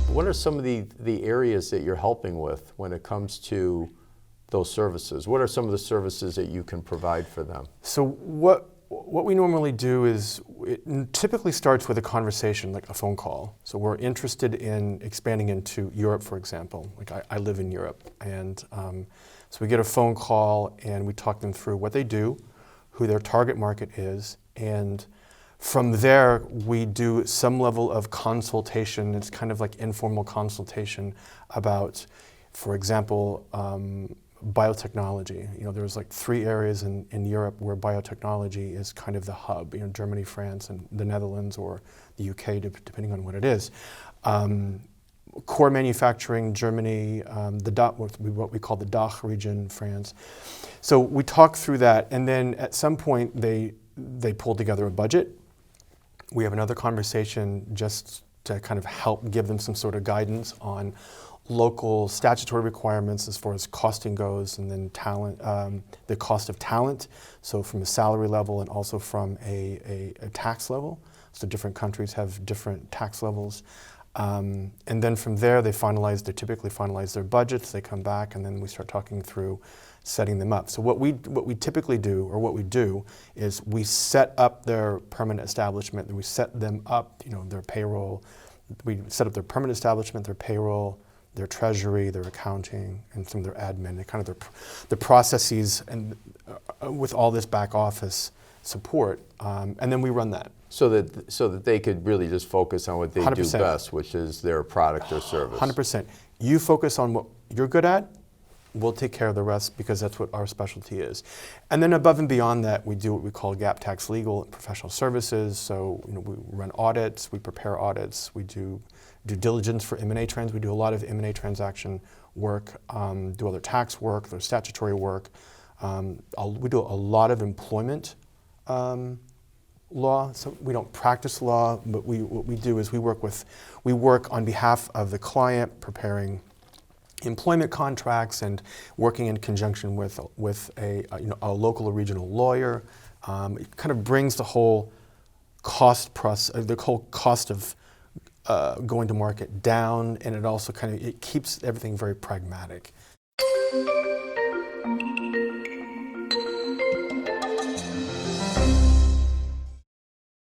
What are some of the areas that you're helping with when it comes to those services? What are some of the services that you can provide for them? So what we normally do is, it typically starts with a conversation, like a phone call. So we're interested in expanding into Europe, for example. Like I live in Europe, and so we get a phone call and we talk them through what they do, who their target market is, and from there we do some level of consultation. It's kind of like informal consultation about, for example, biotechnology. There's like 3 areas in Europe where biotechnology is kind of the hub. Germany, France, and the Netherlands, or the UK, depending on what it is. Core manufacturing, Germany, what we call the DACH region, France. So we talk through that, and then at some point they pull together a budget. We have another conversation just to kind of help give them some sort of guidance on local statutory requirements as far as costing goes, and then talent, the cost of talent, so from a salary level and also from a tax level. So different countries have different tax levels. And then from there they typically finalize their budgets, they come back, and then we start talking through setting them up. So what we typically do, or what we do, is we set up their permanent establishment, and we set them up, their payroll. We set up their permanent establishment, their payroll, their treasury, their accounting, and some of their admin, and kind of the processes, and with all this back office support, and then we run that. So that they could really just focus on what they 100%. do best, which is their product or service. 100%. You focus on what you're good at, we'll take care of the rest, because that's what our specialty is. And then above and beyond that, we do what we call gap tax legal and professional services. So we run audits, we prepare audits, we do due diligence for M&A trends. We do a lot of M&A transaction work, do other tax work, there's statutory work. We do a lot of employment law. So we don't practice law, but what we do is we work on behalf of the client, preparing employment contracts and working in conjunction with a local or regional lawyer. It kind of brings the whole cost of going to market down, and it also it keeps everything very pragmatic.